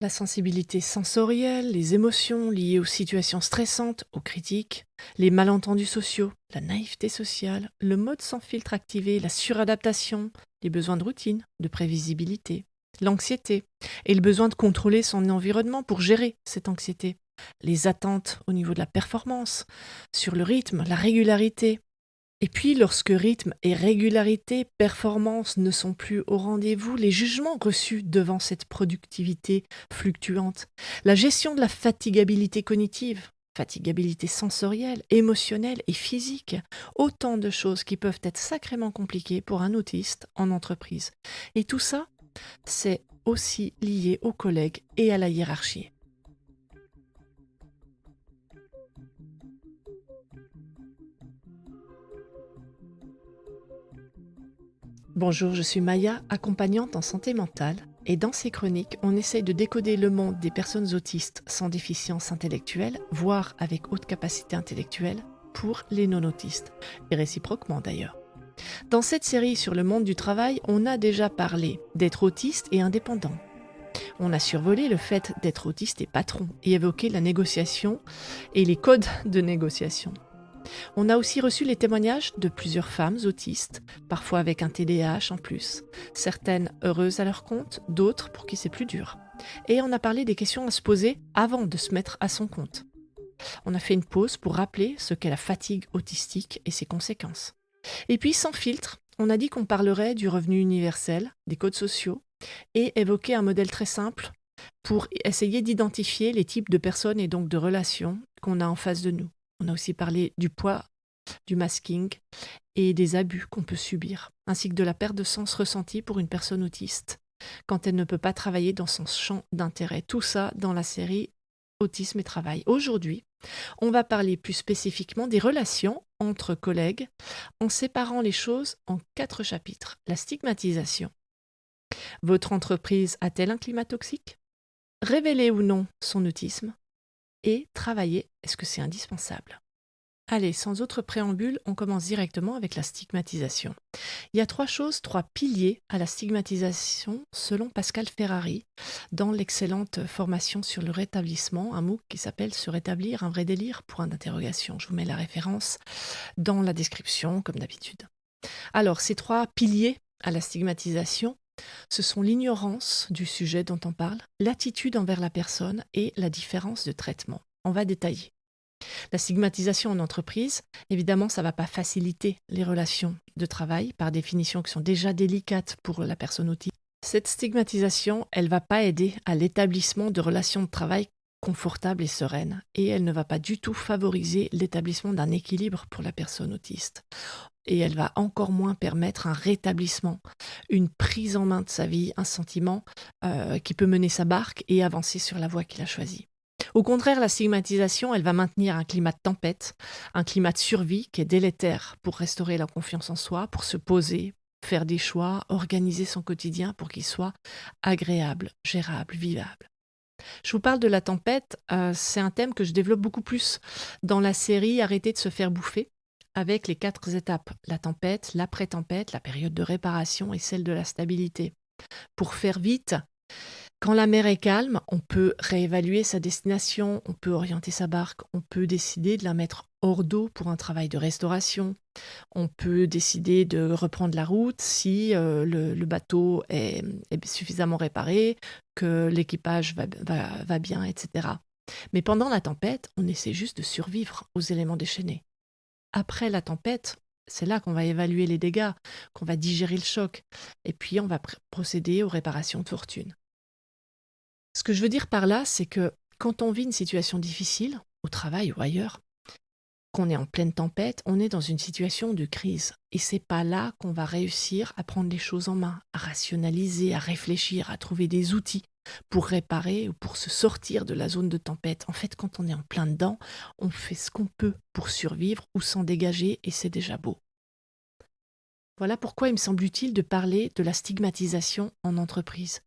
La sensibilité sensorielle, les émotions liées aux situations stressantes, aux critiques, les malentendus sociaux, la naïveté sociale, le mode sans filtre activé, la suradaptation, les besoins de routine, de prévisibilité, l'anxiété et le besoin de contrôler son environnement pour gérer cette anxiété, les attentes au niveau de la performance, sur le rythme, la régularité, et puis, lorsque rythme et régularité, performance ne sont plus au rendez-vous, les jugements reçus devant cette productivité fluctuante, la gestion de la fatigabilité cognitive, fatigabilité sensorielle, émotionnelle et physique, autant de choses qui peuvent être sacrément compliquées pour un autiste en entreprise. Et tout ça, c'est aussi lié aux collègues et à la hiérarchie. Bonjour, je suis Maya, accompagnante en santé mentale, et dans ces chroniques, on essaye de décoder le monde des personnes autistes sans déficience intellectuelle, voire avec haute capacité intellectuelle, pour les non-autistes, et réciproquement d'ailleurs. Dans cette série sur le monde du travail, on a déjà parlé d'être autiste et indépendant. On a survolé le fait d'être autiste et patron, et évoqué la négociation et les codes de négociation. On a aussi reçu les témoignages de plusieurs femmes autistes, parfois avec un TDAH en plus. Certaines heureuses à leur compte, d'autres pour qui c'est plus dur. Et on a parlé des questions à se poser avant de se mettre à son compte. On a fait une pause pour rappeler ce qu'est la fatigue autistique et ses conséquences. Et puis, sans filtre, on a dit qu'on parlerait du revenu universel, des codes sociaux, et évoquer un modèle très simple pour essayer d'identifier les types de personnes et donc de relations qu'on a en face de nous. On a aussi parlé du poids, du masking et des abus qu'on peut subir, ainsi que de la perte de sens ressentie pour une personne autiste quand elle ne peut pas travailler dans son champ d'intérêt. Tout ça dans la série Autisme et Travail. Aujourd'hui, on va parler plus spécifiquement des relations entre collègues en séparant les choses en 4 chapitres. La stigmatisation. Votre entreprise a-t-elle un climat toxique? Révéler ou non son autisme? Et travailler, est-ce que c'est indispensable? Allez, sans autre préambule, on commence directement avec la stigmatisation. Il y a 3 choses, 3 piliers à la stigmatisation selon Pascal Ferrari dans l'excellente formation sur le rétablissement, un MOOC qui s'appelle Se rétablir, un vrai délire, point d'interrogation. Je vous mets la référence dans la description, comme d'habitude. Alors, ces 3 piliers à la stigmatisation, ce sont l'ignorance du sujet dont on parle, l'attitude envers la personne et la différence de traitement. On va détailler. La stigmatisation en entreprise, évidemment, ça ne va pas faciliter les relations de travail, par définition, qui sont déjà délicates pour la personne autiste. Cette stigmatisation, elle ne va pas aider à l'établissement de relations de travail confortables et sereines, et elle ne va pas du tout favoriser l'établissement d'un équilibre pour la personne autiste. Et elle va encore moins permettre un rétablissement, une prise en main de sa vie, un sentiment qui peut mener sa barque et avancer sur la voie qu'il a choisie. Au contraire, la stigmatisation, elle va maintenir un climat de tempête, un climat de survie qui est délétère pour restaurer la confiance en soi, pour se poser, faire des choix, organiser son quotidien pour qu'il soit agréable, gérable, vivable. Je vous parle de la tempête, c'est un thème que je développe beaucoup plus dans la série Arrêter de se faire bouffer, avec les 4 étapes, la tempête, l'après-tempête, la période de réparation et celle de la stabilité. Pour faire vite, quand la mer est calme, on peut réévaluer sa destination, on peut orienter sa barque, on peut décider de la mettre hors d'eau pour un travail de restauration, on peut décider de reprendre la route si le bateau est suffisamment réparé, que l'équipage va bien, etc. Mais pendant la tempête, on essaie juste de survivre aux éléments déchaînés. Après la tempête, c'est là qu'on va évaluer les dégâts, qu'on va digérer le choc, et puis on va procéder aux réparations de fortune. Ce que je veux dire par là, c'est que quand on vit une situation difficile, au travail ou ailleurs, qu'on est en pleine tempête, on est dans une situation de crise. Et c'est pas là qu'on va réussir à prendre les choses en main, à rationaliser, à réfléchir, à trouver des outils pour réparer ou pour se sortir de la zone de tempête. En fait, quand on est en plein dedans, on fait ce qu'on peut pour survivre ou s'en dégager et c'est déjà beau. Voilà pourquoi il me semble utile de parler de la stigmatisation en entreprise.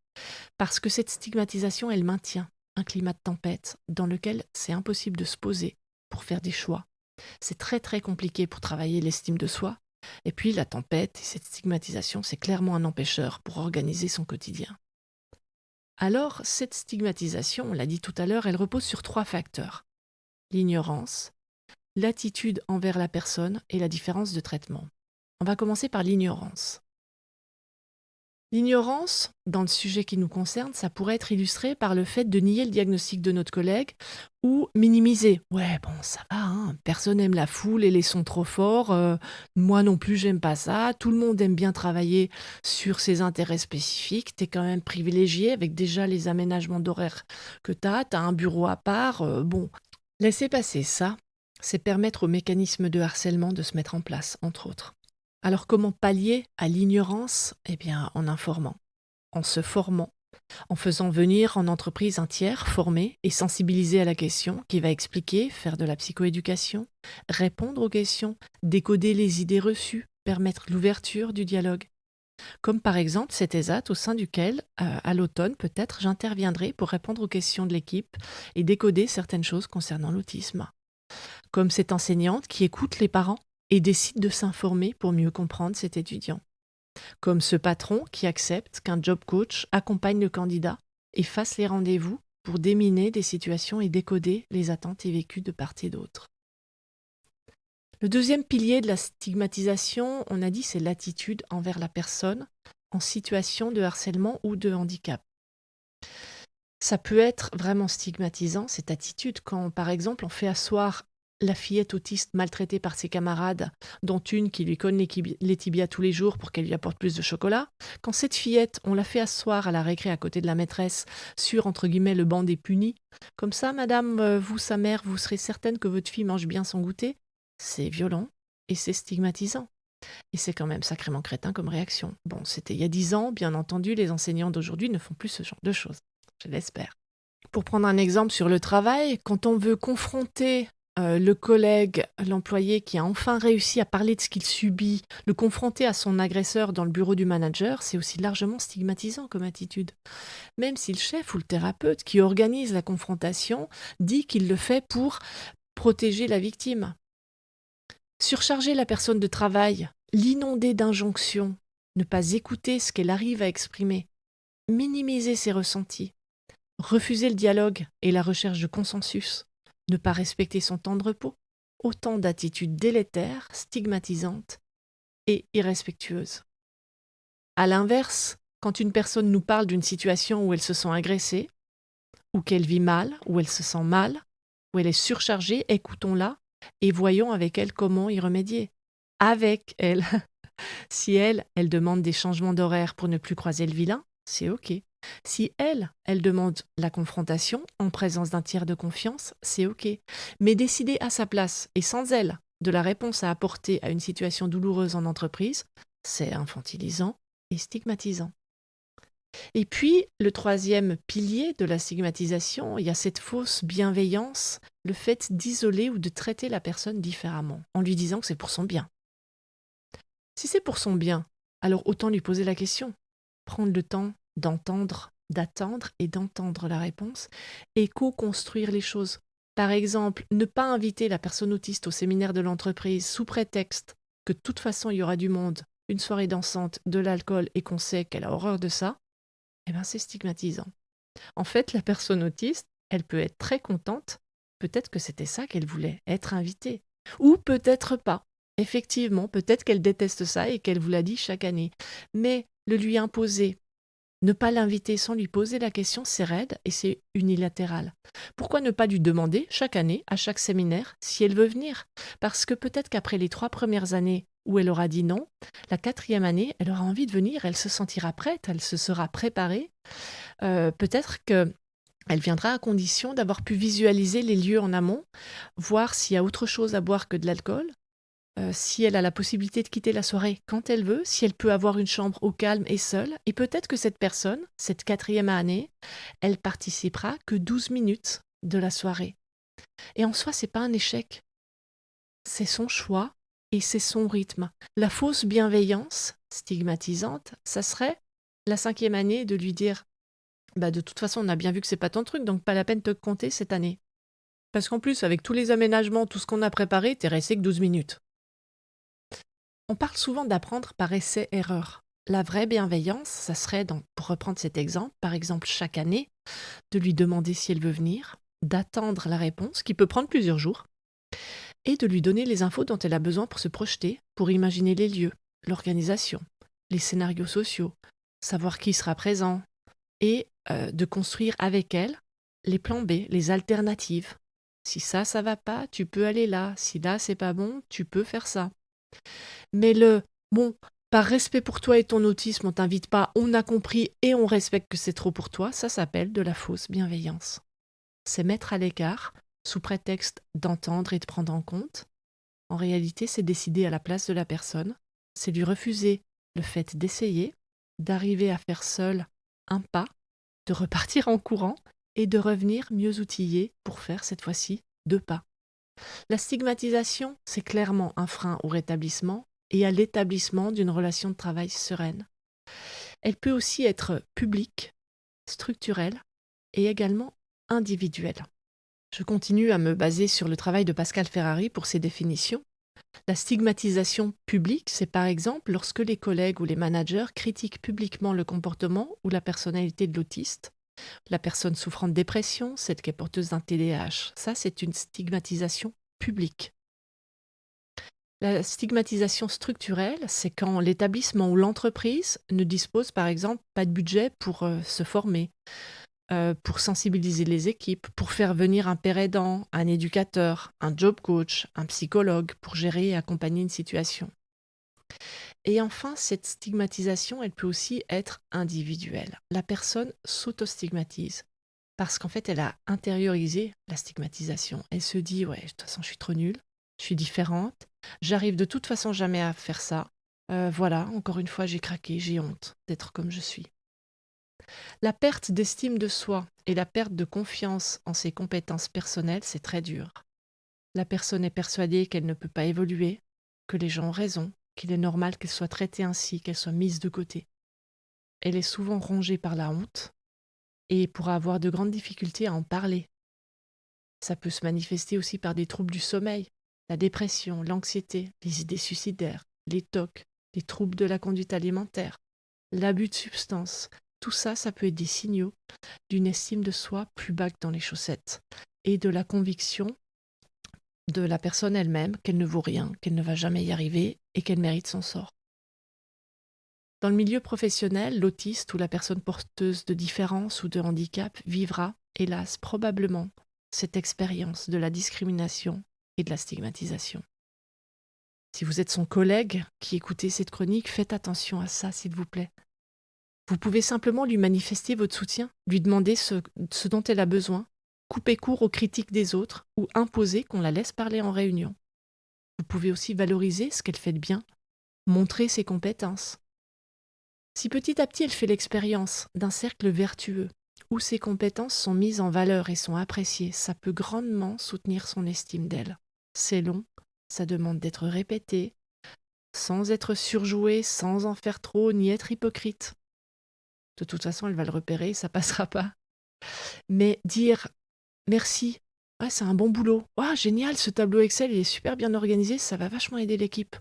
Parce que cette stigmatisation, elle maintient un climat de tempête dans lequel c'est impossible de se poser pour faire des choix. C'est très très compliqué pour travailler l'estime de soi. Et puis la tempête et cette stigmatisation, c'est clairement un empêcheur pour organiser son quotidien. Alors, cette stigmatisation, on l'a dit tout à l'heure, elle repose sur 3 facteurs. L'ignorance, l'attitude envers la personne et la différence de traitement. On va commencer par l'ignorance. L'ignorance, dans le sujet qui nous concerne, ça pourrait être illustré par le fait de nier le diagnostic de notre collègue ou minimiser. Ouais, bon, ça va, hein, personne aime la foule et les sons trop forts. Moi non plus, j'aime pas ça. Tout le monde aime bien travailler sur ses intérêts spécifiques. T'es quand même privilégié avec déjà les aménagements d'horaire que t'as un bureau à part. Bon, laisser passer ça, c'est permettre aux mécanismes de harcèlement de se mettre en place, entre autres. Alors comment pallier à l'ignorance? Eh bien, en informant, en se formant, en faisant venir en entreprise un tiers formé et sensibilisé à la question qui va expliquer, faire de la psychoéducation, répondre aux questions, décoder les idées reçues, permettre l'ouverture du dialogue. Comme par exemple cet ESAT au sein duquel, à l'automne peut-être, j'interviendrai pour répondre aux questions de l'équipe et décoder certaines choses concernant l'autisme. Comme cette enseignante qui écoute les parents et décide de s'informer pour mieux comprendre cet étudiant. Comme ce patron qui accepte qu'un job coach accompagne le candidat et fasse les rendez-vous pour déminer des situations et décoder les attentes et vécus de part et d'autre. Le deuxième pilier de la stigmatisation, on a dit, c'est l'attitude envers la personne en situation de harcèlement ou de handicap. Ça peut être vraiment stigmatisant, cette attitude, quand par exemple on fait asseoir la fillette autiste maltraitée par ses camarades, dont une qui lui cogne les tibias tous les jours pour qu'elle lui apporte plus de chocolat. Quand cette fillette, on la fait asseoir à la récré à côté de la maîtresse, sur, entre guillemets, le banc des punis. Comme ça, madame, vous, sa mère, vous serez certaine que votre fille mange bien son goûter. C'est violent et c'est stigmatisant. Et c'est quand même sacrément crétin comme réaction. Bon, c'était il y a 10 ans, bien entendu, les enseignants d'aujourd'hui ne font plus ce genre de choses. Je l'espère. Pour prendre un exemple sur le travail, quand on veut confronter le collègue, l'employé qui a enfin réussi à parler de ce qu'il subit, le confronter à son agresseur dans le bureau du manager, c'est aussi largement stigmatisant comme attitude. Même si le chef ou le thérapeute qui organise la confrontation dit qu'il le fait pour protéger la victime. Surcharger la personne de travail, l'inonder d'injonctions, ne pas écouter ce qu'elle arrive à exprimer, minimiser ses ressentis, refuser le dialogue et la recherche de consensus, ne pas respecter son temps de repos, autant d'attitudes délétères, stigmatisantes et irrespectueuses. À l'inverse, quand une personne nous parle d'une situation où elle se sent agressée, ou qu'elle vit mal, où elle se sent mal, où elle est surchargée, écoutons-la et voyons avec elle comment y remédier. Avec elle. Si elle demande des changements d'horaire pour ne plus croiser le vilain, c'est OK. Si elle demande la confrontation en présence d'un tiers de confiance, c'est OK. Mais décider à sa place et sans elle de la réponse à apporter à une situation douloureuse en entreprise, c'est infantilisant et stigmatisant. Et puis, le troisième pilier de la stigmatisation, il y a cette fausse bienveillance, le fait d'isoler ou de traiter la personne différemment, en lui disant que c'est pour son bien. Si c'est pour son bien, alors autant lui poser la question, prendre le temps d'entendre, d'attendre et d'entendre la réponse et co-construire les choses. Par exemple, ne pas inviter la personne autiste au séminaire de l'entreprise sous prétexte que de toute façon il y aura du monde, une soirée dansante, de l'alcool et qu'on sait qu'elle a horreur de ça, eh ben c'est stigmatisant. En fait, la personne autiste, elle peut être très contente, peut-être que c'était ça qu'elle voulait, être invitée. Ou peut-être pas. Effectivement, peut-être qu'elle déteste ça et qu'elle vous l'a dit chaque année. Mais le lui imposer, ne pas l'inviter sans lui poser la question, c'est raide et c'est unilatéral. Pourquoi ne pas lui demander chaque année, à chaque séminaire, si elle veut venir? Parce que peut-être qu'après les 3 premières années où elle aura dit non, la 4e année, elle aura envie de venir, elle se sentira prête, elle se sera préparée. Peut-être que elle viendra à condition d'avoir pu visualiser les lieux en amont, voir s'il y a autre chose à boire que de l'alcool, si elle a la possibilité de quitter la soirée quand elle veut, si elle peut avoir une chambre au calme et seule. Et peut-être que cette personne, cette 4e année, elle participera que 12 minutes de la soirée. Et en soi, c'est pas un échec. C'est son choix et c'est son rythme. La fausse bienveillance stigmatisante, ça serait la 5e année de lui dire de toute façon, on a bien vu que c'est pas ton truc, donc pas la peine de te compter cette année. Parce qu'en plus, avec tous les aménagements, tout ce qu'on a préparé, t'es resté que 12 minutes. On parle souvent d'apprendre par essai-erreur. La vraie bienveillance, ça serait, pour reprendre cet exemple, par exemple chaque année, de lui demander si elle veut venir, d'attendre la réponse, qui peut prendre plusieurs jours, et de lui donner les infos dont elle a besoin pour se projeter, pour imaginer les lieux, l'organisation, les scénarios sociaux, savoir qui sera présent, et de construire avec elle les plans B, les alternatives. Si ça va pas, tu peux aller là. Si là, c'est pas bon, tu peux faire ça. Mais bon, par respect pour toi et ton autisme, on t'invite pas, on a compris et on respecte que c'est trop pour toi, ça s'appelle de la fausse bienveillance. C'est mettre à l'écart, sous prétexte d'entendre et de prendre en compte. En réalité, c'est décider à la place de la personne, c'est lui refuser le fait d'essayer, d'arriver à faire seul un pas, de repartir en courant et de revenir mieux outillé pour faire cette fois-ci 2 pas. La stigmatisation, c'est clairement un frein au rétablissement et à l'établissement d'une relation de travail sereine. Elle peut aussi être publique, structurelle et également individuelle. Je continue à me baser sur le travail de Pascal Ferrari pour ces définitions. La stigmatisation publique, c'est par exemple lorsque les collègues ou les managers critiquent publiquement le comportement ou la personnalité de l'autiste, la personne souffrant de dépression, celle qui est porteuse d'un TDAH. Ça, c'est une stigmatisation publique. La stigmatisation structurelle, c'est quand l'établissement ou l'entreprise ne dispose par exemple pas de budget pour se former, pour sensibiliser les équipes, pour faire venir un père aidant, un éducateur, un job coach, un psychologue pour gérer et accompagner une situation. Et enfin, cette stigmatisation, elle peut aussi être individuelle. La personne s'auto-stigmatise parce qu'en fait, elle a intériorisé la stigmatisation. Elle se dit, ouais, de toute façon, je suis trop nulle, je suis différente, j'arrive de toute façon jamais à faire ça. Voilà, encore une fois, j'ai craqué, j'ai honte d'être comme je suis. La perte d'estime de soi et la perte de confiance en ses compétences personnelles, c'est très dur. La personne est persuadée qu'elle ne peut pas évoluer, que les gens ont raison, qu'il est normal qu'elle soit traitée ainsi, qu'elle soit mise de côté. Elle est souvent rongée par la honte et pourra avoir de grandes difficultés à en parler. Ça peut se manifester aussi par des troubles du sommeil, la dépression, l'anxiété, les idées suicidaires, les TOC, les troubles de la conduite alimentaire, l'abus de substances. Tout ça, ça peut être des signaux d'une estime de soi plus bas que dans les chaussettes et de la conviction de la personne elle-même qu'elle ne vaut rien, qu'elle ne va jamais y arriver et qu'elle mérite son sort. Dans le milieu professionnel, l'autiste ou la personne porteuse de différence ou de handicap vivra, hélas, probablement cette expérience de la discrimination et de la stigmatisation. Si vous êtes son collègue qui écoutez cette chronique, faites attention à ça, s'il vous plaît. Vous pouvez simplement lui manifester votre soutien, lui demander ce dont elle a besoin, couper court aux critiques des autres ou imposer qu'on la laisse parler en réunion. Vous pouvez aussi valoriser ce qu'elle fait de bien, montrer ses compétences. Si petit à petit elle fait l'expérience d'un cercle vertueux, où ses compétences sont mises en valeur et sont appréciées, ça peut grandement soutenir son estime d'elle. C'est long, ça demande d'être répété, sans être surjoué, sans en faire trop, ni être hypocrite. De toute façon, elle va le repérer, ça passera pas. Mais dire merci, ouais, c'est un bon boulot, ouais, génial, ce tableau Excel, il est super bien organisé, ça va vachement aider l'équipe.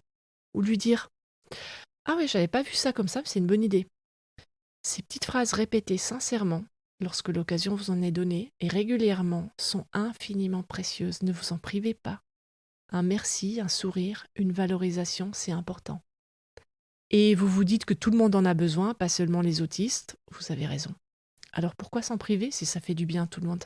Ou lui dire ah ouais, j'avais pas vu ça comme ça, mais c'est une bonne idée. Ces petites phrases répétées sincèrement, lorsque l'occasion vous en est donnée, et régulièrement, sont infiniment précieuses. Ne vous en privez pas. Un merci, un sourire, une valorisation, c'est important. Et vous vous dites que tout le monde en a besoin, pas seulement les autistes, vous avez raison. Alors pourquoi s'en priver si ça fait du bien à tout le monde ?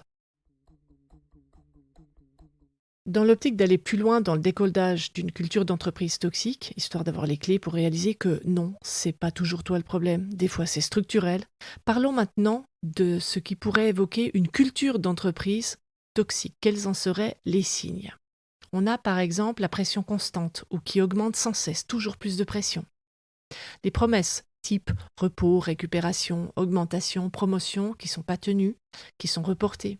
Dans l'optique d'aller plus loin dans le décodage d'une culture d'entreprise toxique, histoire d'avoir les clés pour réaliser que non, c'est pas toujours toi le problème, des fois c'est structurel, parlons maintenant de ce qui pourrait évoquer une culture d'entreprise toxique. Quels en seraient les signes ? On a par exemple la pression constante ou qui augmente sans cesse, toujours plus de pression. Les promesses type repos, récupération, augmentation, promotion qui ne sont pas tenues, qui sont reportées.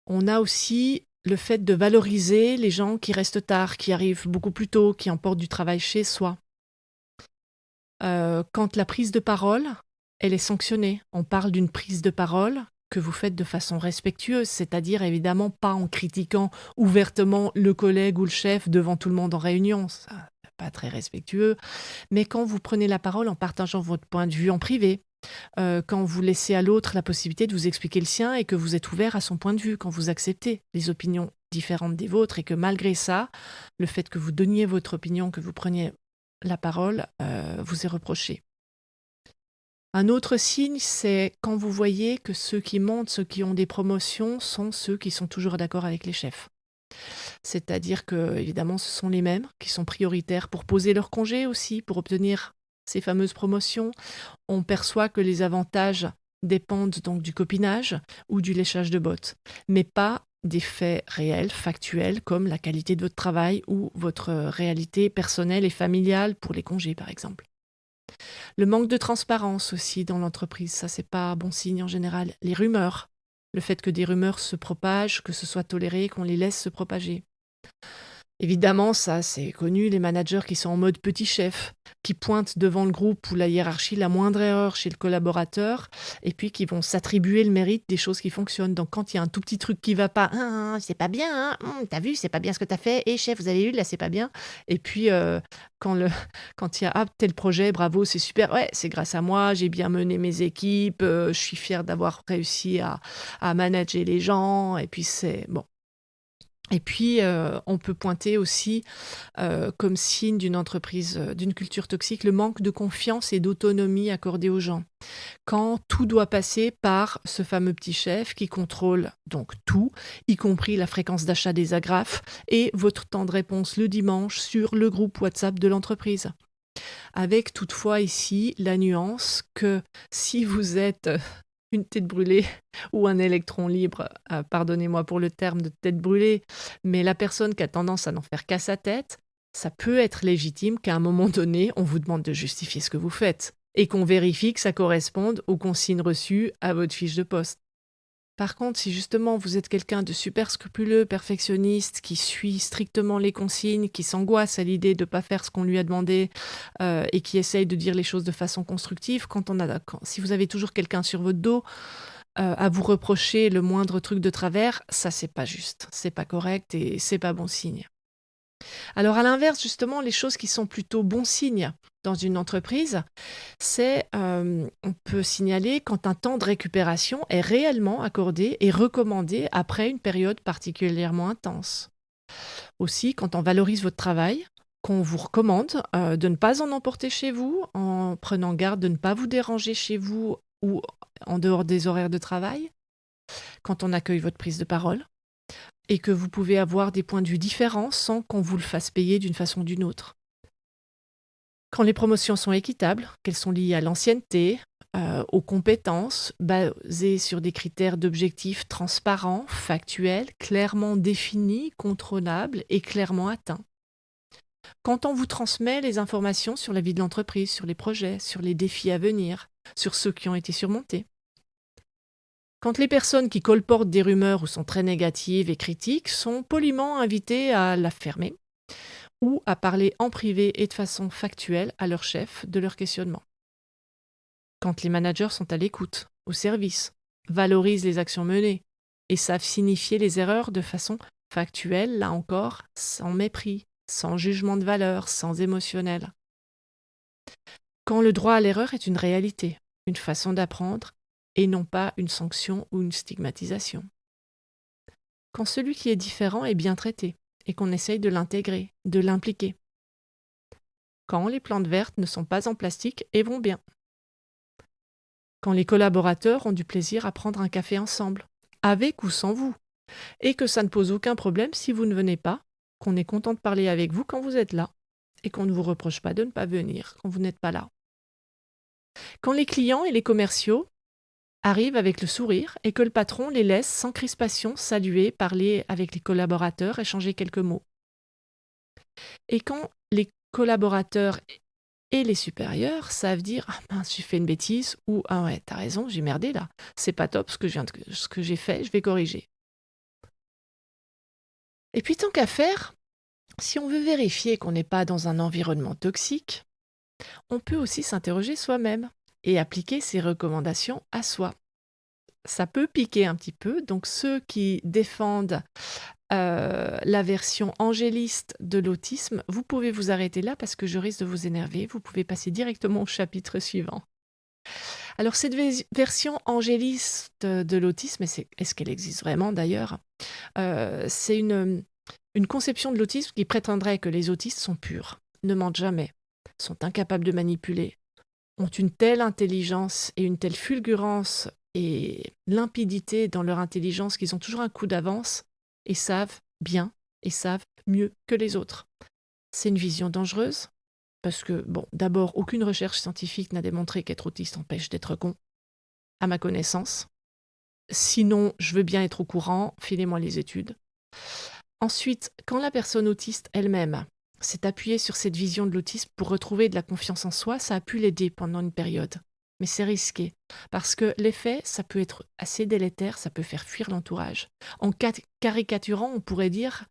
On a aussi le fait de valoriser les gens qui restent tard, qui arrivent beaucoup plus tôt, qui emportent du travail chez soi. Quand la prise de parole, elle est sanctionnée. On parle d'une prise de parole que vous faites de façon respectueuse, c'est-à-dire évidemment pas en critiquant ouvertement le collègue ou le chef devant tout le monde en réunion. Ça, pas très respectueux. Mais quand vous prenez la parole en partageant votre point de vue en privé, quand vous laissez à l'autre la possibilité de vous expliquer le sien et que vous êtes ouvert à son point de vue, quand vous acceptez les opinions différentes des vôtres et que malgré ça, le fait que vous donniez votre opinion, que vous preniez la parole, vous est reproché. Un autre signe, c'est quand vous voyez que ceux qui montent, ceux qui ont des promotions, sont ceux qui sont toujours d'accord avec les chefs. C'est-à-dire que, évidemment, ce sont les mêmes qui sont prioritaires pour poser leur congé aussi, pour obtenir ces fameuses promotions. On perçoit que les avantages dépendent donc du copinage ou du léchage de bottes, mais pas des faits réels, factuels, comme la qualité de votre travail ou votre réalité personnelle et familiale pour les congés, par exemple. Le manque de transparence aussi dans l'entreprise, ça c'est pas bon signe en général. Les rumeurs, le fait que des rumeurs se propagent, que ce soit toléré, qu'on les laisse se propager. Évidemment, ça c'est connu, les managers qui sont en mode petit chef, qui pointent devant le groupe ou la hiérarchie la moindre erreur chez le collaborateur, et puis qui vont s'attribuer le mérite des choses qui fonctionnent. Donc quand il y a un tout petit truc qui va pas, c'est pas bien, t'as vu, c'est pas bien ce que t'as fait, et chef, vous avez eu, là c'est pas bien. Et puis quand, le, quand il y a tel projet, bravo, c'est super, ouais, c'est grâce à moi, j'ai bien mené mes équipes, je suis fier d'avoir réussi à manager les gens, et puis c'est bon. Et puis, on peut pointer aussi, comme signe d'une entreprise, d'une culture toxique, le manque de confiance et d'autonomie accordée aux gens. Quand tout doit passer par ce fameux petit chef qui contrôle donc tout, y compris la fréquence d'achat des agrafes et votre temps de réponse le dimanche sur le groupe WhatsApp de l'entreprise. Avec toutefois ici la nuance que si vous êtes une tête brûlée ou un électron libre, pardonnez-moi pour le terme de tête brûlée, mais la personne qui a tendance à n'en faire qu'à sa tête, ça peut être légitime qu'à un moment donné, on vous demande de justifier ce que vous faites et qu'on vérifie que ça corresponde aux consignes reçues à votre fiche de poste. Par contre, si justement vous êtes quelqu'un de super scrupuleux, perfectionniste, qui suit strictement les consignes, qui s'angoisse à l'idée de ne pas faire ce qu'on lui a demandé et qui essaye de dire les choses de façon constructive, si vous avez toujours quelqu'un sur votre dos à vous reprocher le moindre truc de travers, ça c'est pas juste, c'est pas correct et c'est pas bon signe. Alors à l'inverse, justement, les choses qui sont plutôt bons signes dans une entreprise, on peut signaler quand un temps de récupération est réellement accordé et recommandé après une période particulièrement intense. Aussi, quand on valorise votre travail, qu'on vous recommande de ne pas en emporter chez vous, en prenant garde de ne pas vous déranger chez vous ou en dehors des horaires de travail, quand on accueille votre prise de parole, et que vous pouvez avoir des points de vue différents sans qu'on vous le fasse payer d'une façon ou d'une autre. Quand les promotions sont équitables, qu'elles sont liées à l'ancienneté, aux compétences, basées sur des critères d'objectifs transparents, factuels, clairement définis, contrôlables et clairement atteints. Quand on vous transmet les informations sur la vie de l'entreprise, sur les projets, sur les défis à venir, sur ceux qui ont été surmontés. Quand les personnes qui colportent des rumeurs ou sont très négatives et critiques sont poliment invitées à la fermer ou à parler en privé et de façon factuelle à leur chef de leurs questionnements. Quand les managers sont à l'écoute, au service, valorisent les actions menées et savent signifier les erreurs de façon factuelle, là encore, sans mépris, sans jugement de valeur, sans émotionnel. Quand le droit à l'erreur est une réalité, une façon d'apprendre et non pas une sanction ou une stigmatisation. Quand celui qui est différent est bien traité et qu'on essaye de l'intégrer, de l'impliquer. Quand les plantes vertes ne sont pas en plastique et vont bien. Quand les collaborateurs ont du plaisir à prendre un café ensemble, avec ou sans vous, et que ça ne pose aucun problème si vous ne venez pas, qu'on est content de parler avec vous quand vous êtes là, et qu'on ne vous reproche pas de ne pas venir quand vous n'êtes pas là. Quand les clients et les commerciaux arrivent avec le sourire et que le patron les laisse sans crispation saluer, parler avec les collaborateurs, échanger quelques mots. Et quand les collaborateurs et les supérieurs savent dire « Ah mince, j'ai fait une bêtise » ou « Ah ouais, t'as raison, j'ai merdé là, c'est pas top ce que j'ai fait, je vais corriger. » Et puis tant qu'à faire, si on veut vérifier qu'on n'est pas dans un environnement toxique, on peut aussi s'interroger soi-même et appliquer ses recommandations à soi. Ça peut piquer un petit peu, donc ceux qui défendent la version angéliste de l'autisme, vous pouvez vous arrêter là parce que je risque de vous énerver. Vous pouvez passer directement au chapitre suivant. Alors, cette version angéliste de l'autisme, est-ce qu'elle existe vraiment d'ailleurs? C'est une conception de l'autisme qui prétendrait que les autistes sont purs, ne mentent jamais, sont incapables de manipuler, ont une telle intelligence et une telle fulgurance et limpidité dans leur intelligence qu'ils ont toujours un coup d'avance et savent bien et savent mieux que les autres. C'est une vision dangereuse parce que, bon, d'abord, aucune recherche scientifique n'a démontré qu'être autiste empêche d'être con, à ma connaissance. Sinon, je veux bien être au courant, filez-moi les études. Ensuite, quand la personne autiste elle-même s'est appuyée sur cette vision de l'autisme pour retrouver de la confiance en soi, ça a pu l'aider pendant une période. Mais c'est risqué, parce que l'effet, ça peut être assez délétère, ça peut faire fuir l'entourage. En caricaturant, on pourrait dire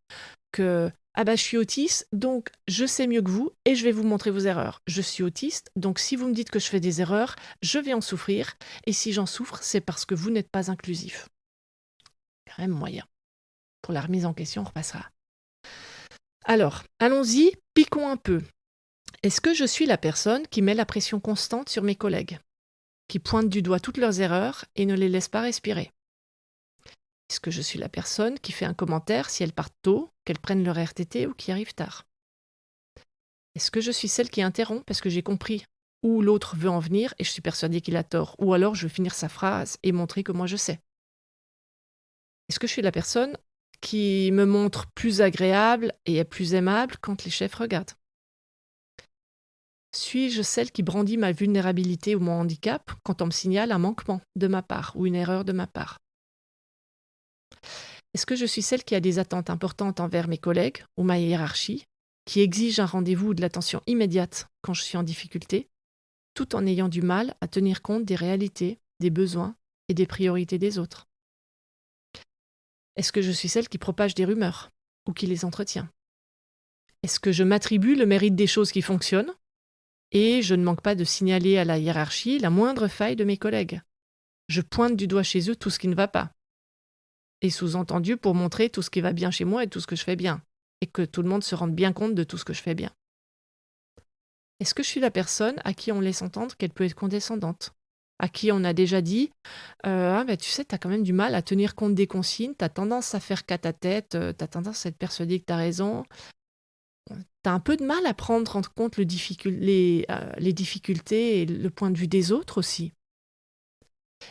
que « Ah bah je suis autiste, donc je sais mieux que vous et je vais vous montrer vos erreurs. Je suis autiste, donc si vous me dites que je fais des erreurs, je vais en souffrir, et si j'en souffre, c'est parce que vous n'êtes pas inclusif. » Quand même moyen. Pour la remise en question, on repassera. Alors, allons-y, piquons un peu. Est-ce que je suis la personne qui met la pression constante sur mes collègues, qui pointe du doigt toutes leurs erreurs et ne les laisse pas respirer? Est-ce que je suis la personne qui fait un commentaire si elles partent tôt, qu'elles prennent leur RTT ou qui arrivent tard? Est-ce que je suis celle qui interrompt parce que j'ai compris où l'autre veut en venir et je suis persuadée qu'il a tort, ou alors je veux finir sa phrase et montrer que moi je sais? Est-ce que je suis la personne qui me montre plus agréable et est plus aimable quand les chefs regardent? Suis-je celle qui brandit ma vulnérabilité ou mon handicap quand on me signale un manquement de ma part ou une erreur de ma part? Est-ce que je suis celle qui a des attentes importantes envers mes collègues ou ma hiérarchie, qui exige un rendez-vous ou de l'attention immédiate quand je suis en difficulté, tout en ayant du mal à tenir compte des réalités, des besoins et des priorités des autres? Est-ce que je suis celle qui propage des rumeurs ou qui les entretient? Est-ce que je m'attribue le mérite des choses qui fonctionnent et je ne manque pas de signaler à la hiérarchie la moindre faille de mes collègues? Je pointe du doigt chez eux tout ce qui ne va pas. Et sous-entendu pour montrer tout ce qui va bien chez moi et tout ce que je fais bien. Et que tout le monde se rende bien compte de tout ce que je fais bien. Est-ce que je suis la personne à qui on laisse entendre qu'elle peut être condescendante? À qui on a déjà dit ah ben tu sais, t'as quand même du mal à tenir compte des consignes, t'as tendance à faire qu'à ta tête, t'as tendance à être persuadé que t'as raison. T'as un peu de mal à prendre en compte les difficultés et le point de vue des autres aussi.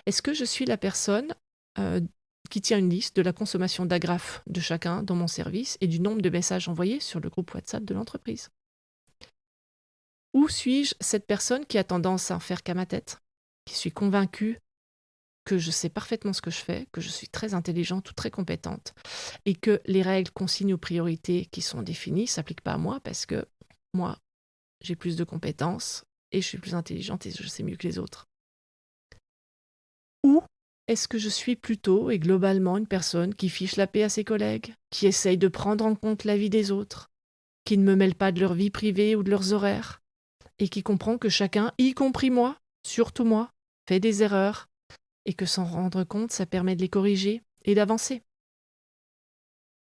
Est-ce que je suis la personne euh, qui tient une liste de la consommation d'agrafes de chacun dans mon service et du nombre de messages envoyés sur le groupe WhatsApp de l'entreprise? Ou suis-je cette personne qui a tendance à en faire qu'à ma tête, qui suis convaincue que je sais parfaitement ce que je fais, que je suis très intelligente ou très compétente, et que les règles, consignes ou priorités qui sont définies ne s'appliquent pas à moi parce que moi, j'ai plus de compétences et je suis plus intelligente et je sais mieux que les autres? Ou est-ce que je suis plutôt et globalement une personne qui fiche la paix à ses collègues, qui essaye de prendre en compte la vie des autres, qui ne me mêle pas de leur vie privée ou de leurs horaires, et qui comprend que chacun, y compris moi, surtout moi, fait des erreurs, et que s'en rendre compte, ça permet de les corriger et d'avancer?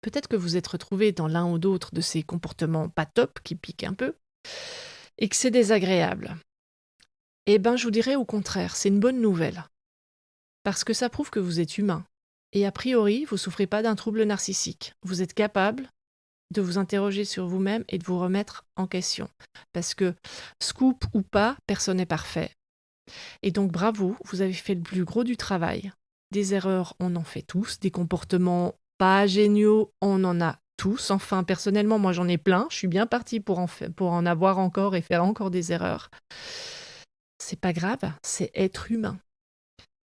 Peut-être que vous êtes retrouvé dans l'un ou d'autre de ces comportements pas top, qui piquent un peu, et que c'est désagréable. Eh ben, je vous dirais au contraire, c'est une bonne nouvelle. Parce que ça prouve que vous êtes humain. Et a priori, vous ne souffrez pas d'un trouble narcissique. Vous êtes capable de vous interroger sur vous-même et de vous remettre en question. Parce que, scoop ou pas, personne n'est parfait. Et donc bravo, vous avez fait le plus gros du travail. Des erreurs, on en fait tous. Des comportements pas géniaux, on en a tous. Enfin, personnellement, moi j'en ai plein. Je suis bien partie pour en avoir encore et faire encore des erreurs. C'est pas grave, c'est être humain.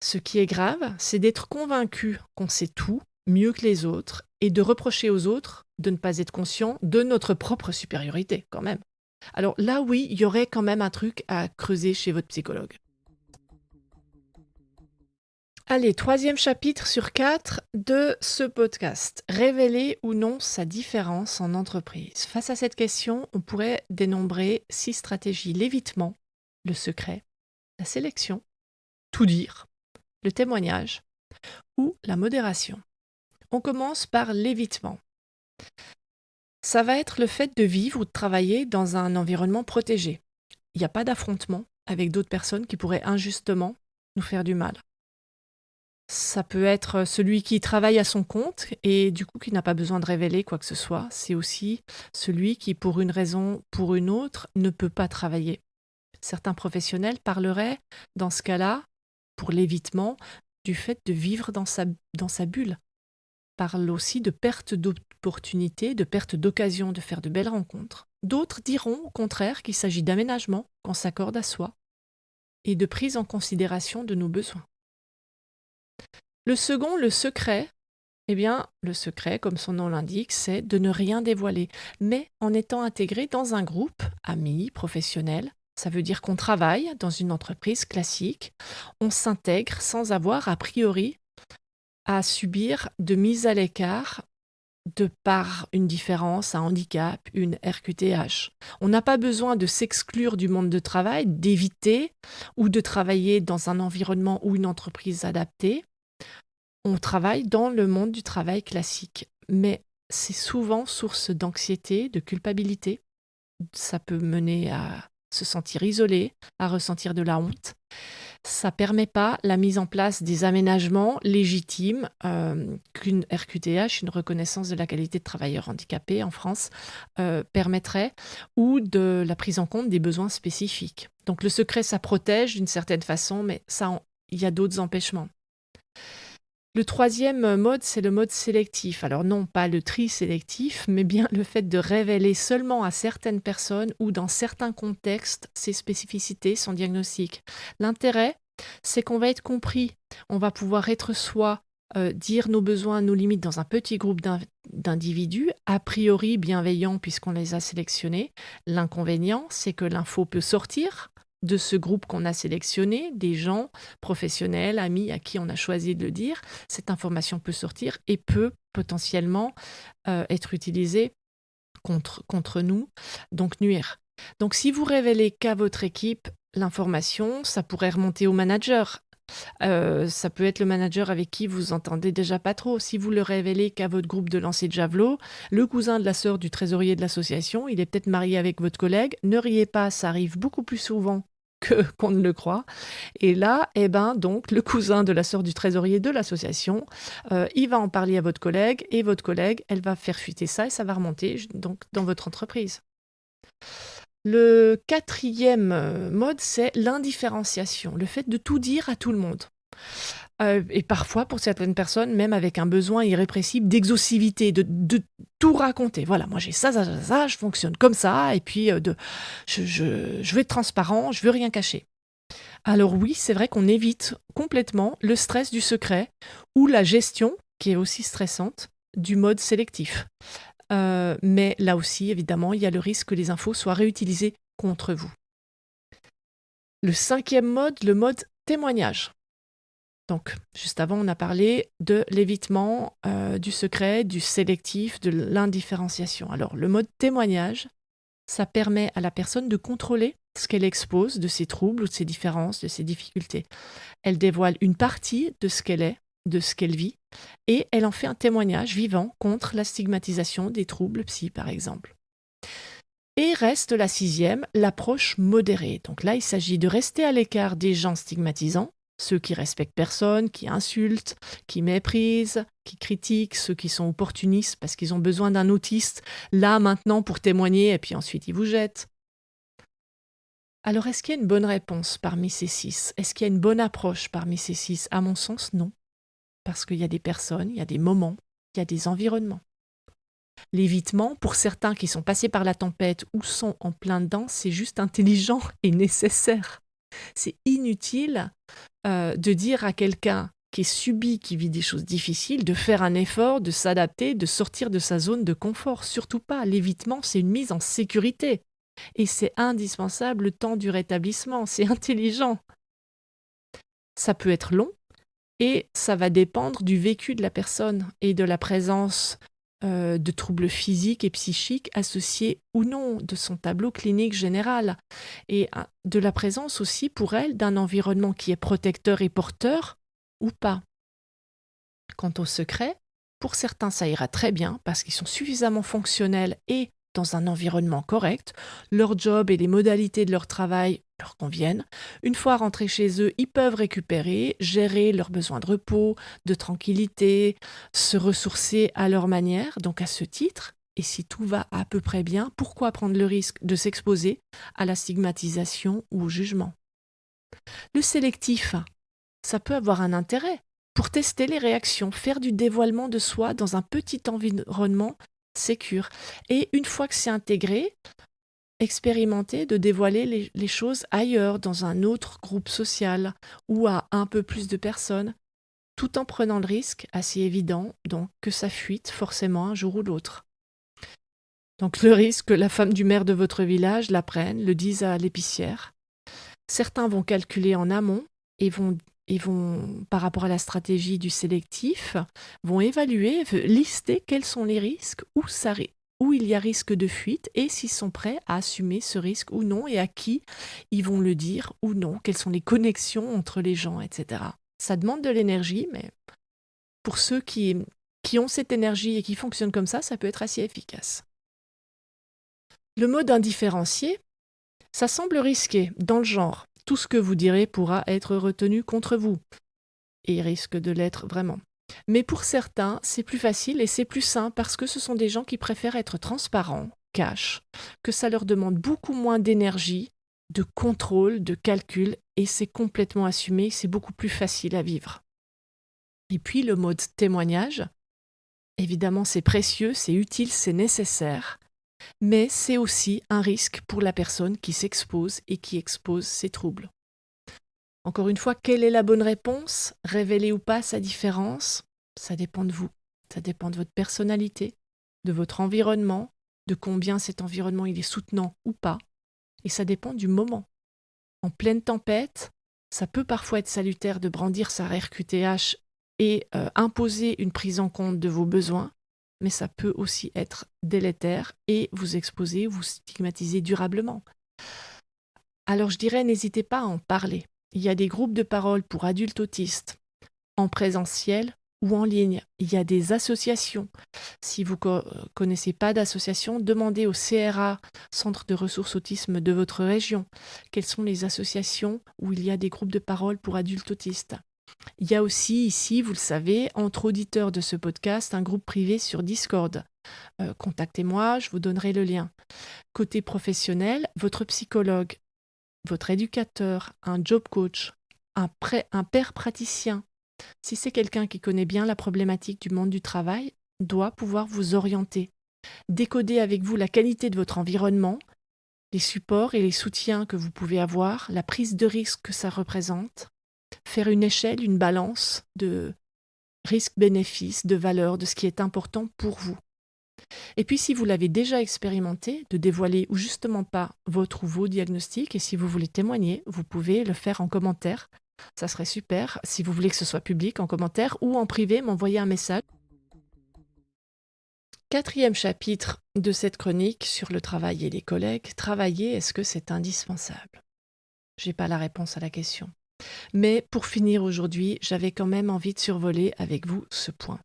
Ce qui est grave, c'est d'être convaincu qu'on sait tout, mieux que les autres, et de reprocher aux autres de ne pas être conscient de notre propre supériorité, quand même. Alors là, oui, il y aurait quand même un truc à creuser chez votre psychologue. Allez, 3e chapitre sur 4 de ce podcast. Révéler ou non sa différence en entreprise. Face à cette question, on pourrait dénombrer 6 stratégies. L'évitement, le secret, la sélection, tout dire, le témoignage ou la modération. On commence par l'évitement. Ça va être le fait de vivre ou de travailler dans un environnement protégé. Il n'y a pas d'affrontement avec d'autres personnes qui pourraient injustement nous faire du mal. Ça peut être celui qui travaille à son compte et du coup qui n'a pas besoin de révéler quoi que ce soit. C'est aussi celui qui, pour une raison, pour une autre, ne peut pas travailler. Certains professionnels parleraient, dans ce cas-là, pour l'évitement, du fait de vivre dans sa bulle. Parlent aussi de perte d'opportunités, de perte d'occasion de faire de belles rencontres. D'autres diront, au contraire, qu'il s'agit d'aménagement qu'on s'accorde à soi et de prise en considération de nos besoins. Le second, le secret, eh bien, le secret, comme son nom l'indique, c'est de ne rien dévoiler, mais en étant intégré dans un groupe, amis, professionnels. Ça veut dire qu'on travaille dans une entreprise classique, on s'intègre sans avoir a priori à subir de mise à l'écart de par une différence, un handicap, une RQTH. On n'a pas besoin de s'exclure du monde de travail, d'éviter ou de travailler dans un environnement ou une entreprise adaptée. On travaille dans le monde du travail classique, mais c'est souvent source d'anxiété, de culpabilité. Ça peut mener à se sentir isolé, à ressentir de la honte. Ça ne permet pas la mise en place des aménagements légitimes qu'une RQTH, une reconnaissance de la qualité de travailleur handicapé en France, permettrait, ou de la prise en compte des besoins spécifiques. Donc le secret, ça protège d'une certaine façon, mais il y a d'autres empêchements. Le troisième mode, c'est le mode sélectif. Alors non, pas le tri sélectif, mais bien le fait de révéler seulement à certaines personnes ou dans certains contextes ses spécificités, son diagnostic. L'intérêt, c'est qu'on va être compris, on va pouvoir être soi, dire nos besoins, nos limites dans un petit groupe d'individus, a priori bienveillants puisqu'on les a sélectionnés. L'inconvénient, c'est que l'info peut sortir de ce groupe qu'on a sélectionné, des gens professionnels, amis à qui on a choisi de le dire. Cette information peut sortir et peut potentiellement être utilisée contre nous, donc nuire. Donc si vous révélez qu'à votre équipe l'information, ça pourrait remonter au manager. Ça peut être le manager avec qui vous entendez déjà pas trop. Si vous le révélez qu'à votre groupe de lancer de javelot, le cousin de la sœur du trésorier de l'association, il est peut-être marié avec votre collègue. Ne riez pas, ça arrive beaucoup plus souvent qu'on ne le croit. Et là, donc, le cousin de la sœur du trésorier de l'association, il va en parler à votre collègue et votre collègue, elle va faire fuiter ça et ça va remonter donc dans votre entreprise. Le quatrième mode, c'est l'indifférenciation, le fait de tout dire à tout le monde. Et parfois, pour certaines personnes, même avec un besoin irrépressible d'exhaustivité, de tout raconter. Voilà, moi j'ai ça, je fonctionne comme ça, et puis je veux être transparent, je veux rien cacher. Alors oui, c'est vrai qu'on évite complètement le stress du secret ou la gestion, qui est aussi stressante, du mode sélectif. Mais là aussi, évidemment, il y a le risque que les infos soient réutilisées contre vous. Le cinquième mode, le mode témoignage. Donc, juste avant, on a parlé de l'évitement, du secret, du sélectif, de l'indifférenciation. Alors, le mode témoignage, ça permet à la personne de contrôler ce qu'elle expose de ses troubles ou de ses différences, de ses difficultés. Elle dévoile une partie de ce qu'elle est, de ce qu'elle vit, et elle en fait un témoignage vivant contre la stigmatisation des troubles psy, par exemple. Et reste la sixième, l'approche modérée. Donc là, il s'agit de rester à l'écart des gens stigmatisants, ceux qui respectent personne, qui insultent, qui méprisent, qui critiquent, ceux qui sont opportunistes parce qu'ils ont besoin d'un autiste là, maintenant, pour témoigner, et puis ensuite ils vous jettent. Alors, est-ce qu'il y a une bonne réponse parmi ces 6 ? Est-ce qu'il y a une bonne approche parmi ces 6 ? À mon sens, non. Parce qu'il y a des personnes, il y a des moments, il y a des environnements. L'évitement, pour certains qui sont passés par la tempête ou sont en plein dedans, c'est juste intelligent et nécessaire. C'est inutile de dire à quelqu'un qui subit, qui vit des choses difficiles, de faire un effort, de s'adapter, de sortir de sa zone de confort. Surtout pas. L'évitement, c'est une mise en sécurité. Et c'est indispensable le temps du rétablissement. C'est intelligent. Ça peut être long et ça va dépendre du vécu de la personne et de la présence de troubles physiques et psychiques associés ou non, de son tableau clinique général, et de la présence aussi pour elle d'un environnement qui est protecteur et porteur ou pas. Quant au secret, Pour certains, ça ira très bien parce qu'ils sont suffisamment fonctionnels et dans un environnement correct. Leur job et les modalités de leur travail leur conviennent. Une fois rentrés chez eux, ils peuvent récupérer, gérer leurs besoins de repos, de tranquillité, se ressourcer à leur manière. Donc à ce titre, et si tout va à peu près bien, pourquoi prendre le risque de s'exposer à la stigmatisation ou au jugement? Le sélectif, ça peut avoir un intérêt pour tester les réactions, faire du dévoilement de soi dans un petit environnement sécure. Et une fois que c'est intégré, expérimenter de dévoiler les choses ailleurs, dans un autre groupe social ou à un peu plus de personnes, tout en prenant le risque, assez évident, donc que ça fuite forcément un jour ou l'autre. Donc le risque que la femme du maire de votre village l'apprenne, le dise à l'épicière. Certains vont calculer en amont et vont, par rapport à la stratégie du sélectif, vont évaluer, lister quels sont les risques, où il y a risque de fuite et s'ils sont prêts à assumer ce risque ou non et à qui ils vont le dire ou non, quelles sont les connexions entre les gens, etc. Ça demande de l'énergie, mais pour ceux qui ont cette énergie et qui fonctionnent comme ça peut être assez efficace. Le mode indifférencié, ça semble risqué, dans le genre. Tout ce que vous direz pourra être retenu contre vous. Et il risque de l'être vraiment. Mais pour certains, c'est plus facile et c'est plus sain parce que ce sont des gens qui préfèrent être transparents, cash, que ça leur demande beaucoup moins d'énergie, de contrôle, de calcul, et c'est complètement assumé, c'est beaucoup plus facile à vivre. Et puis le mode témoignage, évidemment c'est précieux, c'est utile, c'est nécessaire, mais c'est aussi un risque pour la personne qui s'expose et qui expose ses troubles. Encore une fois, quelle est la bonne réponse? Révéler ou pas sa différence? Ça dépend de vous. Ça dépend de votre personnalité, de votre environnement, de combien cet environnement il est soutenant ou pas. Et ça dépend du moment. En pleine tempête, ça peut parfois être salutaire de brandir sa RQTH et imposer une prise en compte de vos besoins, mais ça peut aussi être délétère et vous exposer, vous stigmatiser durablement. Alors je dirais, n'hésitez pas à en parler. Il y a des groupes de parole pour adultes autistes, en présentiel ou en ligne. Il y a des associations. Si vous ne connaissez pas d'association, demandez au CRA, Centre de ressources autisme de votre région, quelles sont les associations où il y a des groupes de parole pour adultes autistes. Il y a aussi ici, vous le savez, entre auditeurs de ce podcast, un groupe privé sur Discord. Contactez-moi, je vous donnerai le lien. Côté professionnel, votre psychologue, votre éducateur, un job coach, un père praticien, si c'est quelqu'un qui connaît bien la problématique du monde du travail, doit pouvoir vous orienter. Décoder avec vous la qualité de votre environnement, les supports et les soutiens que vous pouvez avoir, la prise de risque que ça représente, faire une échelle, une balance de risque-bénéfice, de valeur, de ce qui est important pour vous. Et puis si vous l'avez déjà expérimenté, de dévoiler ou justement pas votre ou vos diagnostics, et si vous voulez témoigner, vous pouvez le faire en commentaire. Ça serait super. Si vous voulez que ce soit public, en commentaire ou en privé, m'envoyer un message. 4e chapitre de cette chronique sur le travail et les collègues. Travailler, est-ce que c'est indispensable? J'ai pas la réponse à la question. Mais pour finir aujourd'hui, j'avais quand même envie de survoler avec vous ce point.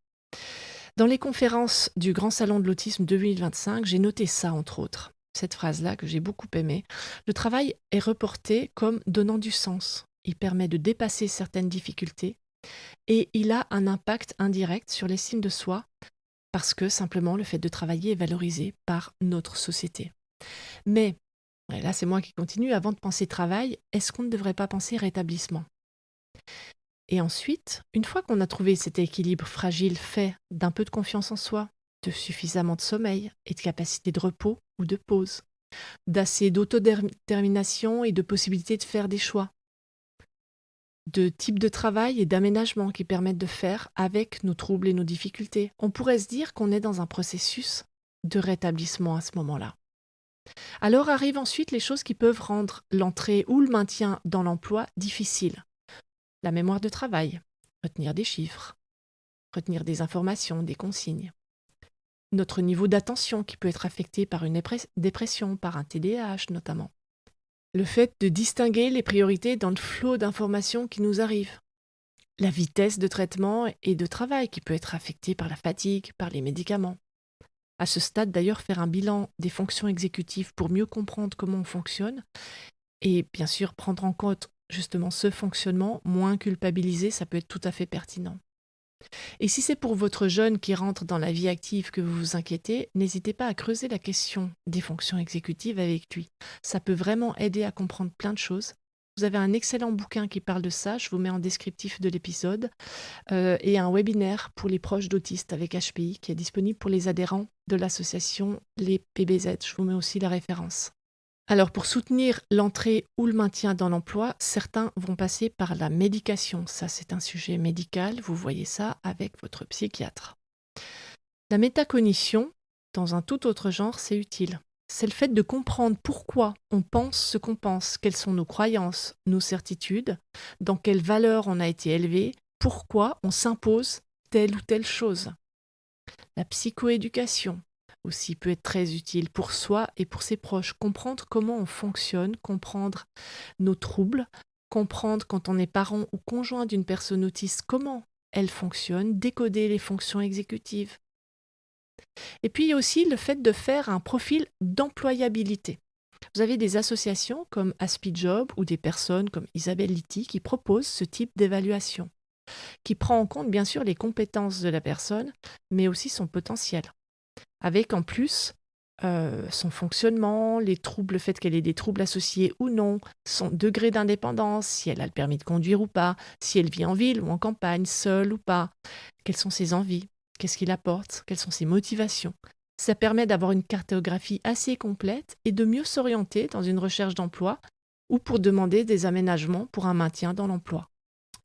Dans les conférences du Grand Salon de l'Autisme 2025, j'ai noté ça, entre autres. Cette phrase-là que j'ai beaucoup aimée. Le travail est reporté comme donnant du sens. Il permet de dépasser certaines difficultés et il a un impact indirect sur l'estime de soi parce que simplement le fait de travailler est valorisé par notre société. Mais, et là c'est moi qui continue, avant de penser travail, est-ce qu'on ne devrait pas penser rétablissement? Et ensuite, une fois qu'on a trouvé cet équilibre fragile fait d'un peu de confiance en soi, de suffisamment de sommeil et de capacité de repos ou de pause, d'assez d'autodétermination et de possibilité de faire des choix, de type de travail et d'aménagement qui permettent de faire avec nos troubles et nos difficultés, on pourrait se dire qu'on est dans un processus de rétablissement à ce moment-là. Alors arrivent ensuite les choses qui peuvent rendre l'entrée ou le maintien dans l'emploi difficile. La mémoire de travail, retenir des chiffres, retenir des informations, des consignes. Notre niveau d'attention qui peut être affecté par une dépression, par un TDAH notamment. Le fait de distinguer les priorités dans le flot d'informations qui nous arrivent. la vitesse de traitement et de travail qui peut être affectée par la fatigue, par les médicaments. À ce stade, d'ailleurs, faire un bilan des fonctions exécutives pour mieux comprendre comment on fonctionne et bien sûr prendre en compte justement ce fonctionnement, moins culpabiliser, ça peut être tout à fait pertinent. Et si c'est pour votre jeune qui rentre dans la vie active que vous vous inquiétez, n'hésitez pas à creuser la question des fonctions exécutives avec lui. Ça peut vraiment aider à comprendre plein de choses. Vous avez un excellent bouquin qui parle de ça, je vous mets en descriptif de l'épisode, et un webinaire pour les proches d'autistes avec HPI qui est disponible pour les adhérents de l'association Les PBZ. Je vous mets aussi la référence. Alors pour soutenir l'entrée ou le maintien dans l'emploi, certains vont passer par la médication. Ça, c'est un sujet médical, vous voyez ça avec votre psychiatre. La métacognition, dans un tout autre genre, c'est utile. C'est le fait de comprendre pourquoi on pense ce qu'on pense, quelles sont nos croyances, nos certitudes, dans quelle valeur on a été élevé, pourquoi on s'impose telle ou telle chose. La psychoéducation aussi peut être très utile pour soi et pour ses proches. Comprendre comment on fonctionne, comprendre nos troubles, comprendre quand on est parent ou conjoint d'une personne autiste, comment elle fonctionne, décoder les fonctions exécutives. Et puis il y a aussi le fait de faire un profil d'employabilité. Vous avez des associations comme AspiJob ou des personnes comme Isabelle Litty qui proposent ce type d'évaluation, qui prend en compte bien sûr les compétences de la personne, mais aussi son potentiel. Avec en plus son fonctionnement, les troubles, le fait qu'elle ait des troubles associés ou non, son degré d'indépendance, si elle a le permis de conduire ou pas, si elle vit en ville ou en campagne, seule ou pas, quelles sont ses envies, qu'est-ce qu'il apporte, quelles sont ses motivations. Ça permet d'avoir une cartographie assez complète et de mieux s'orienter dans une recherche d'emploi ou pour demander des aménagements pour un maintien dans l'emploi.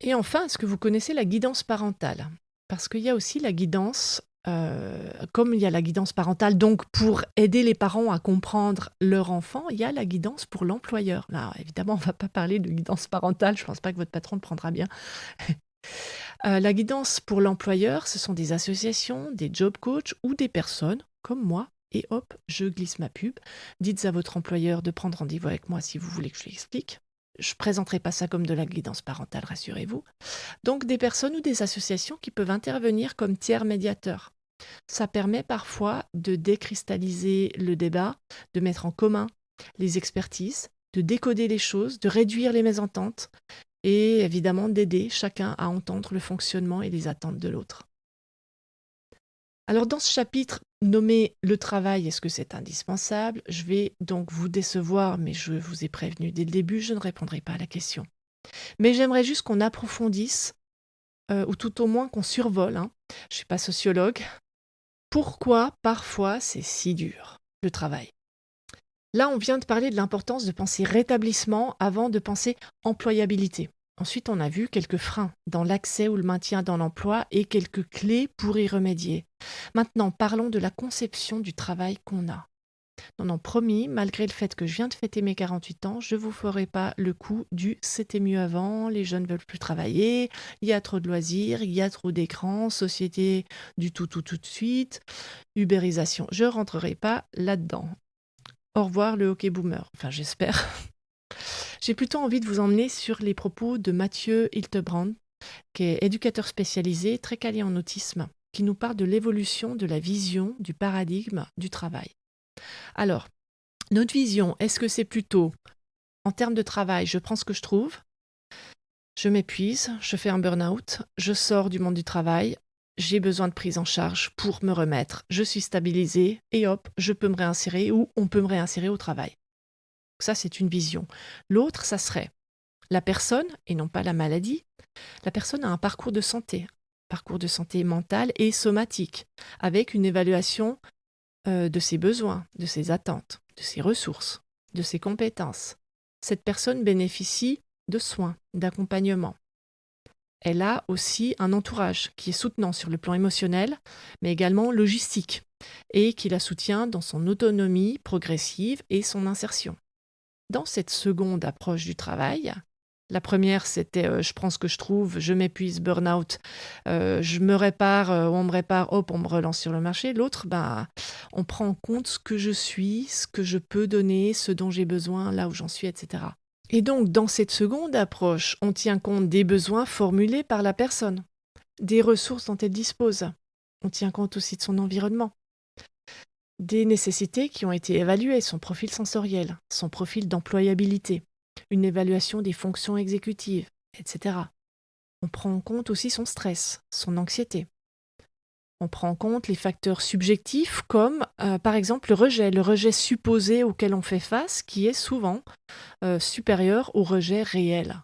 Et enfin, est-ce que vous connaissez la guidance parentale ? Parce qu'il y a aussi la guidance, comme il y a la guidance parentale, donc pour aider les parents à comprendre leur enfant, il y a la guidance pour l'employeur. Là, évidemment, on ne va pas parler de guidance parentale, je ne pense pas que votre patron le prendra bien. La guidance pour l'employeur, ce sont des associations, des job coachs ou des personnes comme moi. Et hop, je glisse ma pub. Dites à votre employeur de prendre rendez-vous avec moi si vous voulez que je lui explique. Je ne présenterai pas ça comme de la guidance parentale, rassurez-vous. Donc des personnes ou des associations qui peuvent intervenir comme tiers médiateurs. Ça permet parfois de décristalliser le débat, de mettre en commun les expertises, de décoder les choses, de réduire les mésententes et évidemment d'aider chacun à entendre le fonctionnement et les attentes de l'autre. Alors dans ce chapitre nommé « Le travail, est-ce que c'est indispensable ?», je vais donc vous décevoir, mais je vous ai prévenu dès le début, je ne répondrai pas à la question. Mais j'aimerais juste qu'on approfondisse, ou tout au moins qu'on survole, je ne suis pas sociologue, pourquoi parfois c'est si dur, le travail. Là, on vient de parler de l'importance de penser rétablissement avant de penser employabilité. Ensuite, on a vu quelques freins dans l'accès ou le maintien dans l'emploi et quelques clés pour y remédier. Maintenant, parlons de la conception du travail qu'on a. Non, promis, malgré le fait que je viens de fêter mes 48 ans, je ne vous ferai pas le coup du « c'était mieux avant », les jeunes ne veulent plus travailler, il y a trop de loisirs, il y a trop d'écrans, société du tout de suite, ubérisation. Je ne rentrerai pas là-dedans. Au revoir le hockey boomer, enfin j'espère. J'ai plutôt envie de vous emmener sur les propos de Mathieu Hiltebrand, qui est éducateur spécialisé, très calé en autisme, qui nous parle de l'évolution de la vision, du paradigme du travail. Alors, notre vision, est-ce que c'est plutôt, en termes de travail, je prends ce que je trouve, je m'épuise, je fais un burn-out, je sors du monde du travail, j'ai besoin de prise en charge pour me remettre, je suis stabilisée et hop, je peux me réinsérer ou on peut me réinsérer au travail. Ça, c'est une vision. L'autre, ça serait la personne, et non pas la maladie, la personne a un parcours de santé mentale et somatique, avec une évaluation de ses besoins, de ses attentes, de ses ressources, de ses compétences. Cette personne bénéficie de soins, d'accompagnement. Elle a aussi un entourage qui est soutenant sur le plan émotionnel, mais également logistique, et qui la soutient dans son autonomie progressive et son insertion. Dans cette seconde approche du travail, la première, c'était je prends ce que je trouve, je m'épuise, burn-out, je me répare, on me répare, hop, on me relance sur le marché. L'autre, on prend en compte ce que je suis, ce que je peux donner, ce dont j'ai besoin, là où j'en suis, etc. Et donc, dans cette seconde approche, on tient compte des besoins formulés par la personne, des ressources dont elle dispose. On tient compte aussi de son environnement, des nécessités qui ont été évaluées, son profil sensoriel, son profil d'employabilité, une évaluation des fonctions exécutives, etc. On prend en compte aussi son stress, son anxiété. On prend en compte les facteurs subjectifs comme, par exemple, le rejet supposé auquel on fait face, qui est souvent supérieur au rejet réel.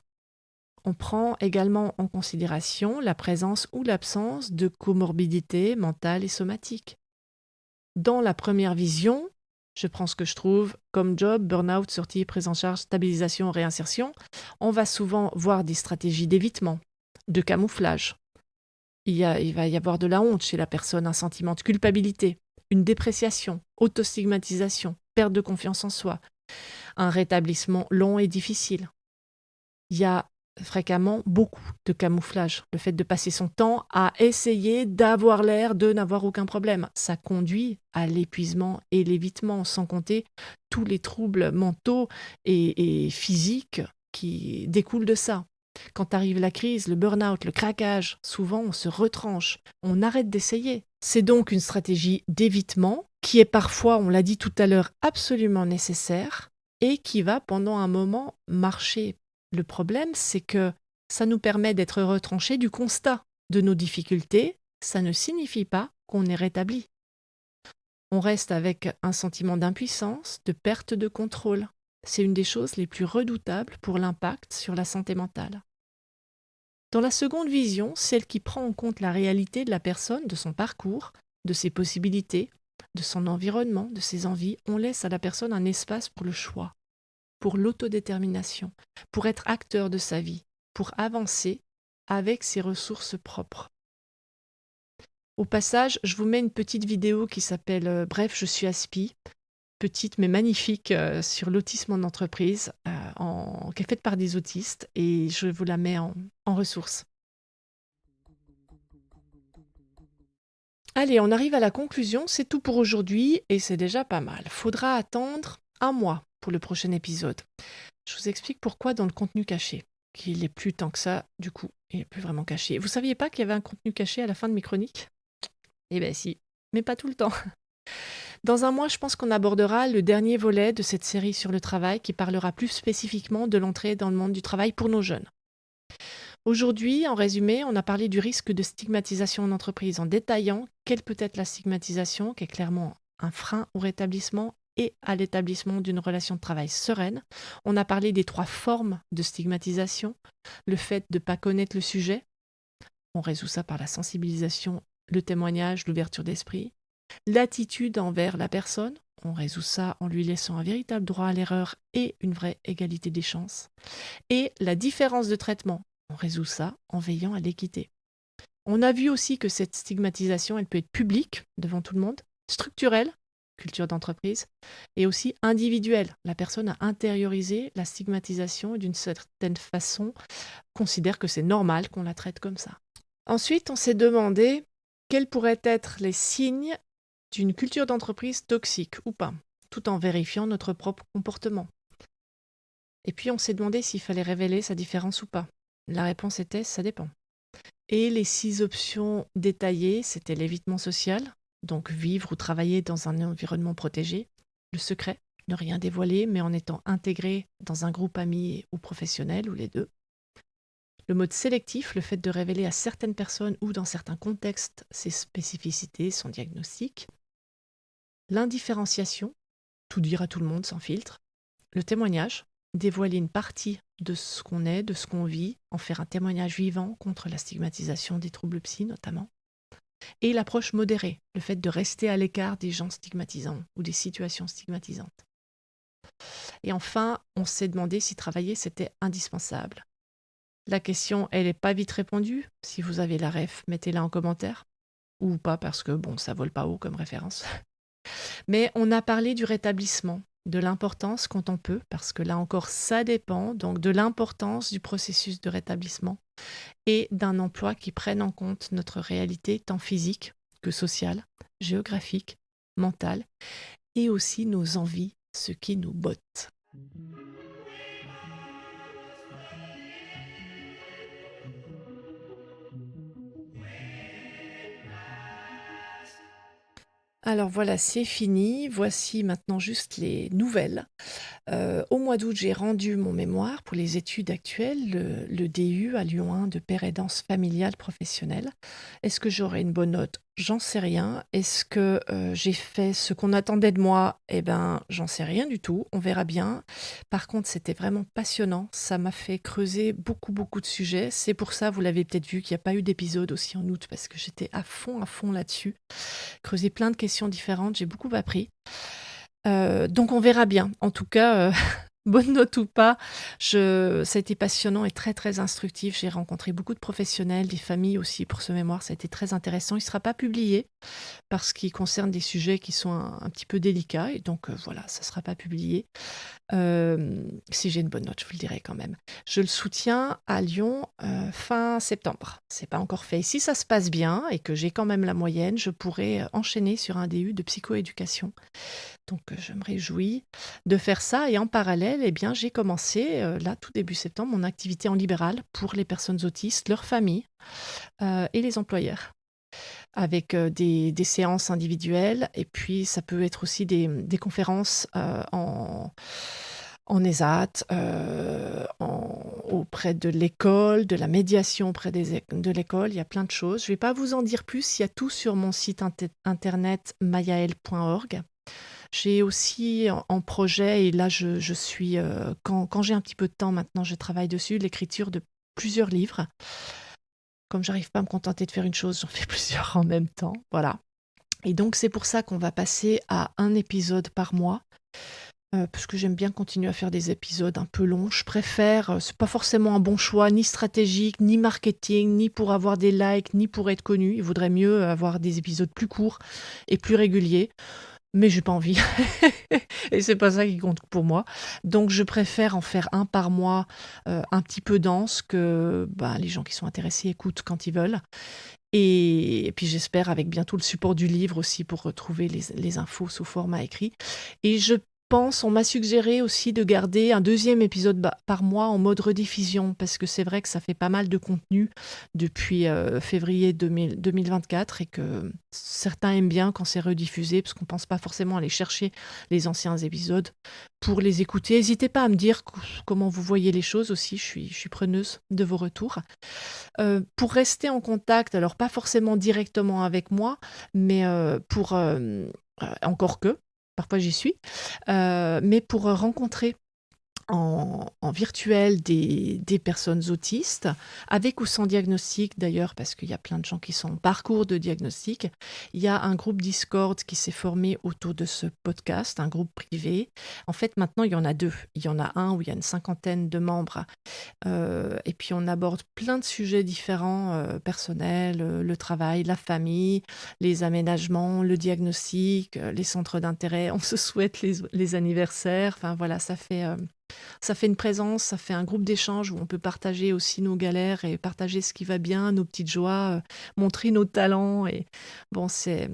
On prend également en considération la présence ou l'absence de comorbidités mentales et somatiques. Dans la première vision, je prends ce que je trouve comme job, burn-out, sortie, prise en charge, stabilisation, réinsertion, on va souvent voir des stratégies d'évitement, de camouflage. Il va y avoir de la honte chez la personne, un sentiment de culpabilité, une dépréciation, autostigmatisation, perte de confiance en soi, un rétablissement long et difficile. Il y a fréquemment beaucoup de camouflage, le fait de passer son temps à essayer d'avoir l'air de n'avoir aucun problème. Ça conduit à l'épuisement et l'évitement, sans compter tous les troubles mentaux et physiques qui découlent de ça. Quand arrive la crise, le burn-out, le craquage, souvent on se retranche, on arrête d'essayer. C'est donc une stratégie d'évitement qui est parfois, on l'a dit tout à l'heure, absolument nécessaire et qui va pendant un moment marcher. Le problème, c'est que ça nous permet d'être retranchés du constat de nos difficultés. Ça ne signifie pas qu'on est rétabli. On reste avec un sentiment d'impuissance, de perte de contrôle. C'est une des choses les plus redoutables pour l'impact sur la santé mentale. Dans la seconde vision, celle qui prend en compte la réalité de la personne, de son parcours, de ses possibilités, de son environnement, de ses envies, on laisse à la personne un espace pour le choix, pour l'autodétermination, pour être acteur de sa vie, pour avancer avec ses ressources propres. Au passage, je vous mets une petite vidéo qui s'appelle « Bref, je suis aspi », petite mais magnifique sur l'autisme en entreprise, qui est faite par des autistes, et je vous la mets en ressource. Allez, on arrive à la conclusion, c'est tout pour aujourd'hui et c'est déjà pas mal. Faudra attendre un mois pour le prochain épisode. Je vous explique pourquoi dans le contenu caché, qu'il n'est plus tant que ça, du coup, il n'est plus vraiment caché. Vous saviez pas qu'il y avait un contenu caché à la fin de mes chroniques ? Eh bien si, mais pas tout le temps. Dans un mois, je pense qu'on abordera le dernier volet de cette série sur le travail qui parlera plus spécifiquement de l'entrée dans le monde du travail pour nos jeunes. Aujourd'hui, en résumé, on a parlé du risque de stigmatisation en entreprise en détaillant quelle peut être la stigmatisation, qui est clairement un frein au rétablissement et à l'établissement d'une relation de travail sereine. On a parlé des 3 formes de stigmatisation, le fait de ne pas connaître le sujet, on résout ça par la sensibilisation, le témoignage, l'ouverture d'esprit, l'attitude envers la personne, on résout ça en lui laissant un véritable droit à l'erreur et une vraie égalité des chances, et la différence de traitement, on résout ça en veillant à l'équité. On a vu aussi que cette stigmatisation, elle peut être publique, devant tout le monde, structurelle, culture d'entreprise, et aussi individuelle. La personne a intériorisé la stigmatisation et d'une certaine façon considère que c'est normal qu'on la traite comme ça. Ensuite, on s'est demandé quels pourraient être les signes d'une culture d'entreprise toxique ou pas, tout en vérifiant notre propre comportement. Et puis on s'est demandé s'il fallait révéler sa différence ou pas. La réponse était « ça dépend ». Et les 6 options détaillées, c'était l'évitement social, donc vivre ou travailler dans un environnement protégé, le secret, ne rien dévoiler, mais en étant intégré dans un groupe ami ou professionnel, ou les deux. Le mode sélectif, le fait de révéler à certaines personnes ou dans certains contextes ses spécificités, son diagnostic. L'indifférenciation, tout dire à tout le monde sans filtre. Le témoignage, dévoiler une partie de ce qu'on est, de ce qu'on vit, en faire un témoignage vivant contre la stigmatisation des troubles psy notamment. Et l'approche modérée, le fait de rester à l'écart des gens stigmatisants ou des situations stigmatisantes. Et enfin, on s'est demandé si travailler c'était indispensable. La question, elle n'est pas vite répondue. Si vous avez la ref, mettez-la en commentaire. Ou pas, parce que bon, ça vole pas haut comme référence. Mais on a parlé du rétablissement, de l'importance quand on peut, parce que là encore, ça dépend, donc de l'importance du processus de rétablissement et d'un emploi qui prenne en compte notre réalité tant physique que sociale, géographique, mentale, et aussi nos envies, ce qui nous botte. Alors voilà, c'est fini. Voici maintenant juste les nouvelles. Au mois d'août, j'ai rendu mon mémoire pour les études actuelles, le DU à Lyon 1 de père et danse familiale professionnelle. Est-ce que j'aurai une bonne note? J'en sais rien. Est-ce que j'ai fait ce qu'on attendait de moi? Eh ben, j'en sais rien du tout. On verra bien. Par contre, c'était vraiment passionnant. Ça m'a fait creuser beaucoup, beaucoup de sujets. C'est pour ça, vous l'avez peut-être vu, qu'il n'y a pas eu d'épisode aussi en août, parce que j'étais à fond là-dessus. Creuser plein de questions différentes, j'ai beaucoup appris. Donc on verra bien. En tout cas, bonne note ou pas, ça a été passionnant et très très instructif. J'ai rencontré beaucoup de professionnels, des familles aussi pour ce mémoire. Ça a été très intéressant. Il ne sera pas publié parce qu'il concerne des sujets qui sont un petit peu délicats. Et donc voilà, ça ne sera pas publié. Si j'ai une bonne note, je vous le dirai quand même. Je le soutiens à Lyon fin septembre. C'est pas encore fait. Si ça se passe bien et que j'ai quand même la moyenne, je pourrais enchaîner sur un DU de psychoéducation. Donc je me réjouis de faire ça. Et en parallèle, eh bien, j'ai commencé, là, tout début septembre, mon activité en libéral pour les personnes autistes, leurs familles et les employeurs, avec des séances individuelles. Et puis, ça peut être aussi des conférences en ESAT, auprès de l'école, de la médiation auprès de l'école. Il y a plein de choses. Je ne vais pas vous en dire plus. Il y a tout sur mon site internet mayael.org. J'ai aussi en projet, et là je suis, quand j'ai un petit peu de temps maintenant, je travaille dessus, l'écriture de plusieurs livres. Comme j'arrive pas à me contenter de faire une chose, j'en fais plusieurs en même temps. Voilà. Et donc c'est pour ça qu'on va passer à un épisode par mois. Parce que j'aime bien continuer à faire des épisodes un peu longs. Je préfère, c'est pas forcément un bon choix, ni stratégique, ni marketing, ni pour avoir des likes, ni pour être connu. Il vaudrait mieux avoir des épisodes plus courts et plus réguliers. Mais j'ai pas envie. Et c'est pas ça qui compte pour moi. Donc je préfère en faire un par mois, un petit peu dense, que les gens qui sont intéressés écoutent quand ils veulent. Et puis j'espère avec bientôt le support du livre aussi pour retrouver les infos sous format écrit. Et je pense, on m'a suggéré aussi de garder un deuxième épisode par mois en mode rediffusion, parce que c'est vrai que ça fait pas mal de contenu depuis février 2024 et que certains aiment bien quand c'est rediffusé, parce qu'on pense pas forcément aller chercher les anciens épisodes pour les écouter. N'hésitez pas à me dire comment vous voyez les choses aussi, je suis preneuse de vos retours. Pour rester en contact, alors pas forcément directement avec moi, mais encore que, parfois j'y suis, mais pour rencontrer en virtuel des personnes autistes, avec ou sans diagnostic d'ailleurs, parce qu'il y a plein de gens qui sont en parcours de diagnostic. Il y a un groupe Discord qui s'est formé autour de ce podcast, un groupe privé. En fait, maintenant, il y en a deux. Il y en a un où il y a une 50aine de membres. Et puis, on aborde plein de sujets différents, personnels, le travail, la famille, les aménagements, le diagnostic, les centres d'intérêt. On se souhaite les anniversaires. Enfin, voilà, ça fait une présence, ça fait un groupe d'échange où on peut partager aussi nos galères et partager ce qui va bien, nos petites joies, montrer nos talents. Et bon, c'est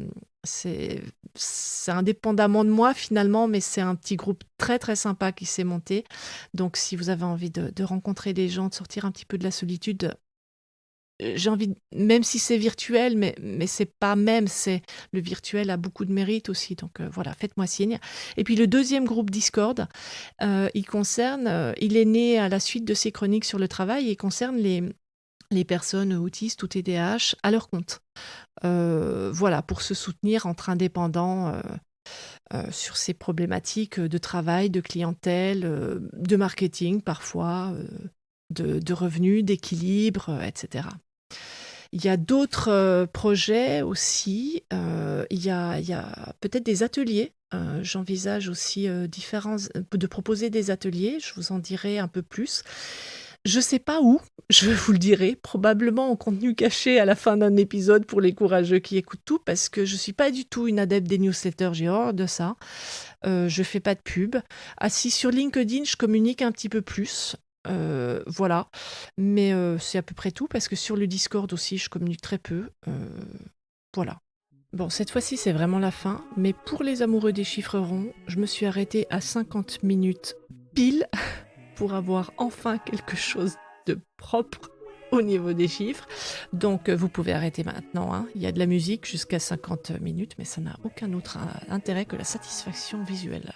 indépendamment de moi finalement, mais c'est un petit groupe très très sympa qui s'est monté. Donc si vous avez envie de rencontrer des gens, de sortir un petit peu de la solitude, j'ai envie, même si c'est virtuel, mais c'est pas même, c'est le virtuel a beaucoup de mérite aussi. Donc voilà, faites-moi signe. Et puis le deuxième groupe Discord, il est né à la suite de ces chroniques sur le travail et concerne les personnes autistes ou TDAH à leur compte. Voilà, pour se soutenir entre indépendants sur ces problématiques de travail, de clientèle, de marketing parfois, de revenus, d'équilibre, etc. Il y a d'autres projets aussi. Il y a peut-être des ateliers. J'envisage aussi de proposer des ateliers. Je vous en dirai un peu plus. Je ne sais pas où, je vous le dirai, probablement en contenu caché à la fin d'un épisode pour les courageux qui écoutent tout, parce que je ne suis pas du tout une adepte des newsletters, j'ai horreur de ça. Je ne fais pas de pub. Si sur LinkedIn, je communique un petit peu plus. Voilà, mais c'est à peu près tout, parce que sur le Discord aussi, je communique très peu. Voilà. Bon, cette fois-ci, c'est vraiment la fin, mais pour les amoureux des chiffres ronds, je me suis arrêtée à 50 minutes pile pour avoir enfin quelque chose de propre au niveau des chiffres. Donc, vous pouvez arrêter maintenant, hein. Il y a de la musique jusqu'à 50 minutes, mais ça n'a aucun autre intérêt que la satisfaction visuelle.